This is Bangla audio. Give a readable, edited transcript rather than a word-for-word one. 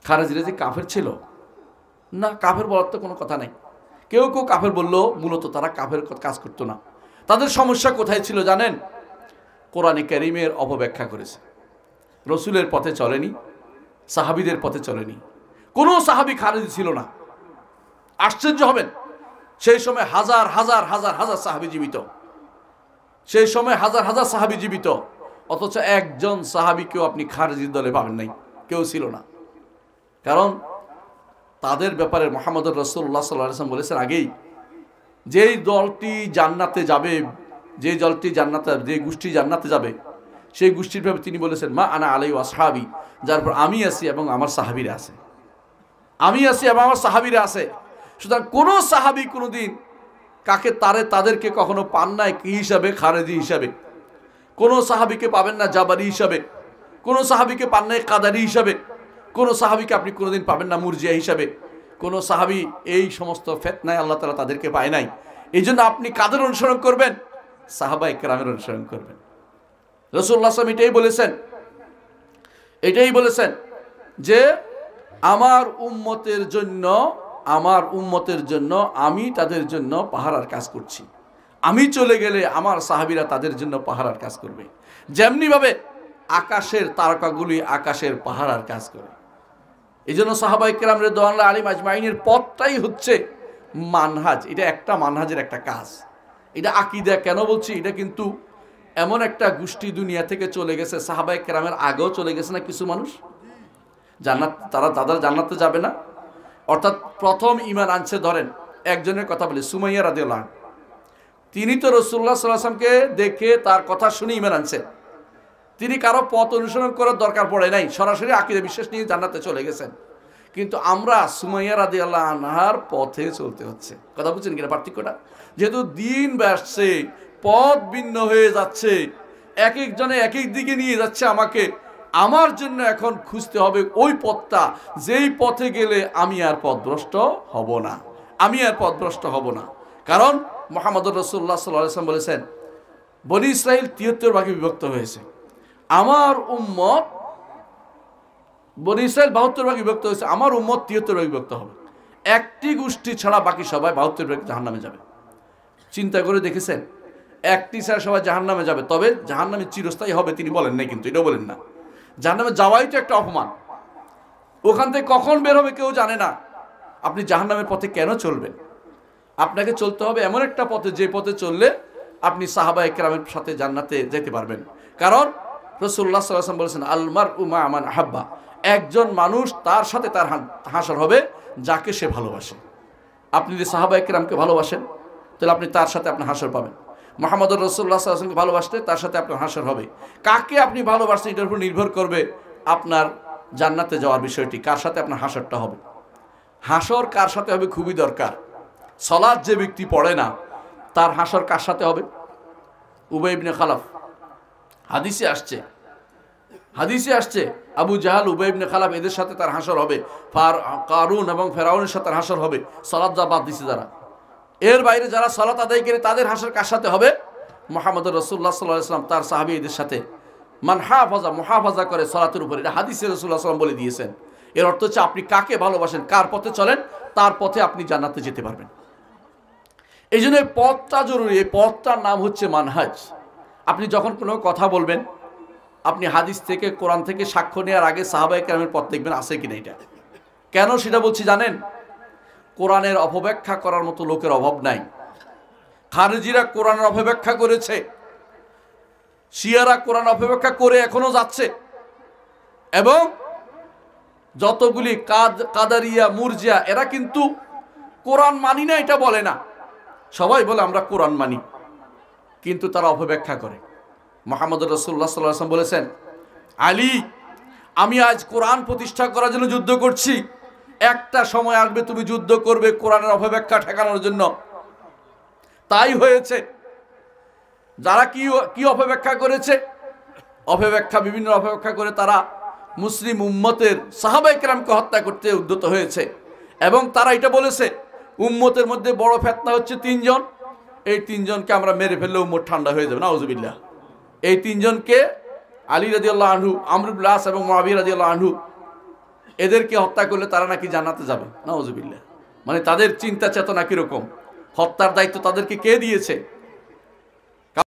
খারেজিরা যে কাফের ছিল না, কাফের বলার তো কোনো কথা নাই। কেউ কেউ কাফের বললেও মূলত তারা কাফের কাজ করতো না। তাদের সমস্যা কোথায় ছিল জানেন? কোরআনে কারীমের অপব্যাখ্যা করেছে, রসুলের পথে চলেনি, সাহাবীদের পথে চলেনি। কোনো সাহাবী খারেজি ছিল না। আশ্চর্য হবেন, সেই সময় হাজার হাজার হাজার হাজার সাহাবী জীবিত, সেই সময় হাজার হাজার সাহাবী জীবিত, অথচ একজন সাহাবীকেও আপনি খারেজির দলে পাবেন নাই, কেউ ছিল না। কারণ তাদের ব্যাপারে মুহাম্মদ রাসূলুল্লাহ সাল্লাল্লাহু আলাইহি ওয়াসাল্লাম বলেছেন আগেই, যেই দলটি জান্নাতে যাবে, যে দলটি জান্নাতে, যে গোষ্ঠী জান্নাতে যাবে, সেই গোষ্ঠীর ব্যাপারে তিনি বলেছেন মা আনা আলাইহি ওয়া আসহাবি, যার পর আমি আছি এবং আমার সাহাবীরা আছে, আমি আছি এবং আমার সাহাবীরা আছে। সুতরাং কোনো সাহাবী কোনোদিন তাদেরকে কখনো পান নাই কি হিসাবে? খারেজি হিসাবে। কোনো সাহাবীকে পাবেন না জাবারি হিসাবে, কোনো সাহাবীকে পান নাই কাদারি হিসাবে, কোনো সাহাবীকে আপনি কোনোদিন পাবেন না মুরজিয়া হিসাবে। কোনো সাহাবী এই সমস্ত ফিতনায় আল্লাহ তাআলা তাদেরকে পায় নাই। এই জন্য আপনি কাদের অনুসরণ করবেন? সাহাবায়ে কেরামের অনুসরণ করবেন। রাসূলুল্লাহ সাল্লাল্লাহু আলাইহি ওয়াসাল্লাম এটাই বলেছেন যে আমার উম্মতের জন্য আমি তাদের জন্য পাহারার কাজ করছি। আমি চলে গেলে আমার সাহাবীরা তাদের জন্য পাহারার কাজ করবে, যেমনিভাবে আকাশের তারকাগুলি আকাশের পাহারার কাজ করে। এই জন্য সাহাবায়ে কেরাম রাদিয়াল্লাহু আলাইহিম আজমাইনের পথটাই হচ্ছে মানহাজ। এটা একটা মানহাজের একটা কাজ। এটা আকীদা কেন বলছি? এটা কিন্তু এমন একটা গোষ্ঠী দুনিয়া থেকে চলে গেছে, সাহাবায়ে কেরামের আগেও চলে গেছে না কিছু মানুষ জান্নাত, তাদের জান্নাতে যাবে না। অর্থাৎ প্রথম ঈমান আনছে, ধরেন একজনের কথা বলি, সুমাইয়া রাদিয়াল্লাহু আনহা। তিনি তো রাসূলুল্লাহ সাল্লাল্লাহু আলাইহি ওয়াসাল্লামকে দেখে তার কথা শুনে ঈমান আনছেন। তিনি কারো পথ অনুসরণ করার দরকার পড়ে নাই, সরাসরি আকীদা বিশ্বাস নিয়ে জান্নাতে চলে গেছেন। কিন্তু আমরা সুমাইয়া রাদিয়াল্লাহু আনহার পথে চলতে হচ্ছে। কথা বুঝছেন কিনা পার্থক্যটা? যেহেতু দিন বাড়ছে, পথ ভিন্ন হয়ে যাচ্ছে, এক একজনে এক এক দিকে নিয়ে যাচ্ছে আমাকে, আমার জন্য এখন খুঁজতে হবে ওই পথটা, যেই পথে গেলে আমি আর পথভ্রষ্ট হব না, আমি আর পথভ্রষ্ট হব না। কারণ মুহাম্মদুর রাসূলুল্লাহ সাল্লাল্লাহু আলাইহি ওয়াসাল্লাম বলেছেন বনী ইসরাইল ৭৩ ভাগে বিভক্ত হয়েছে, আমার উম্মত বনী ইসরাইল ৭২ ভাগে বিভক্ত হয়েছে, আমার উম্মত ৭৩ ভাগে বিভক্ত হবে। একটি গোষ্ঠী ছাড়া বাকি সবাই ৭২ ভাগে জাহান্নামে যাবে। চিন্তা করে দেখেছেন? একটি ছাড়া সবাই জাহান্নামে যাবে, তবে জাহান্নামে চিরস্থায়ী হবে তিনি বলেন নাই, কিন্তু এটাও বলেন না। জাহান্নামে যাওয়াই তো একটা অপমান, ওখান থেকে কখন বের হবে কেউ জানে না। আপনি জাহান্নামের পথে কেন চলবেন? আপনাকে চলতে হবে এমন একটা পথে, যে পথে চললে আপনি সাহাবায়ে কেরামের সাথে জান্নাতে যেতে পারবেন। কারণ রাসূলুল্লাহ সাল্লাল্লাহু আলাইহি ওয়াসাল্লাম বলেছেন আল মারউ মা মান আহাব্বা, একজন মানুষ তার সাথে তার হাসর হবে যাকে সে ভালোবাসে। আপনি যদি সাহাবায়ে কেরামকে ভালোবাসেন তাহলে আপনি তার সাথে আপনার হাসর পাবেন। মুহাম্মদুর রাসূলুল্লাহ সাল্লাল্লাহু আলাইহি ওয়াসাল্লামকে ভালোবাসলে তার সাথে আপনার হাসর হবে। কাকে আপনি ভালোবাসেন এটার উপর নির্ভর করবে আপনার জান্নাতে যাওয়ার বিষয়টি, কার সাথে আপনার হাসরটা হবে। হাসর কার সাথে হবে খুবই দরকার। সালাত যে ব্যক্তি পড়ে না তার হাসর কার সাথে হবে? উবাই ইবনে খালাফ, হাদিসে আসছে আবু জাহাল, উবাই ইবনে খালাফ, এদের সাথে তার হাসর হবে। কারুন এবং ফেরাউনের সাথে তার হাসর হবে। সালাত যা বাদ দিছে যারা, এর বাইরে যারা সালাত আদায় করে তাদের হাসর কার সাথে হবে? মুহাম্মদুর রাসূলুল্লাহ সাল্লাল্লাহু আলাইহি ওয়াসাল্লাম তার সাহাবীদের সাথে। মান মুহাফাজা করে সালাতের উপর, এটা হাদিসে রাসূলুল্লাহ সাল্লাল্লাহু আলাইহি ওয়াসাল্লাম বলে দিয়েছেন। এর অর্থ হচ্ছে আপনি কাকে ভালোবাসেন, কার পথে চলেন, তার পথে আপনি জান্নাতে যেতে পারবেন। এই জন্য এই পথটা জরুরি। এই পথটার নাম হচ্ছে মানহাজ। আপনি যখন কোনো কথা বলবেন, আপনি হাদিস থেকে, কোরআন থেকে সাক্ষ্য নেওয়ার আগে সাহাবায়ে কেরামের পথ দেখবেন আছে কিনা। এটা কেন সেটা বলছি জানেন? কোরআনের অপব্যাখ্যা করার মতো লোকের অভাব নাই। খারেজিরা কোরআনের অপব্যাখ্যা করেছে, শিয়ারা কোরআন অপব্যাখ্যা করে এখনো যাচ্ছে, এবং যতগুলি কাদারিয়া, মুরজিয়া, এরা কিন্তু কোরআন মানি না এটা বলে না, সবাই বলে আমরা কোরআন মানি, কিন্তু তারা অপব্যাখ্যা করে। মুহাম্মদুর রাসূলুল্লাহ সাল্লাল্লাহু আলাইহি ওয়াসাল্লাম বলেছেন, আলী, আমি আজ কোরআন প্রতিষ্ঠা করার জন্য যুদ্ধ করছি, একটা সময় আসবে তুমি যুদ্ধ করবে কোরআনের অপব্যাখ্যা ঠেকানোর জন্য। তাই হয়েছে। যারা কি অপব্যাখ্যা করেছে? বিভিন্ন অপব্যাখ্যা করে তারা মুসলিম উম্মতের সাহাবায়ে কেরামকে হত্যা করতে উদ্যত হয়েছে, এবং তারা এটা বলেছে উম্মতের মধ্যে বড় ফিতনা হচ্ছে 3 জন, এই 3 জনকে আমরা মেরে ফেললে উম্মত ঠান্ডা হয়ে যাবে। নাউযুবিল্লাহ। এই 3 জনকে আলী রাদিয়াল্লাহু আনহু, আমর ইবনে আস এবং মুআবিয়া রাদিয়াল্লাহু আনহু এদেরকে হত্যা করলে তারা নাকি জান্নাতে যাবে, নাউজুবিল্লাহ। মানে তাদের চিন্তা চেতনা কিরকম, হত্যার দায়িত্ব তাদেরকে কে দিয়েছে?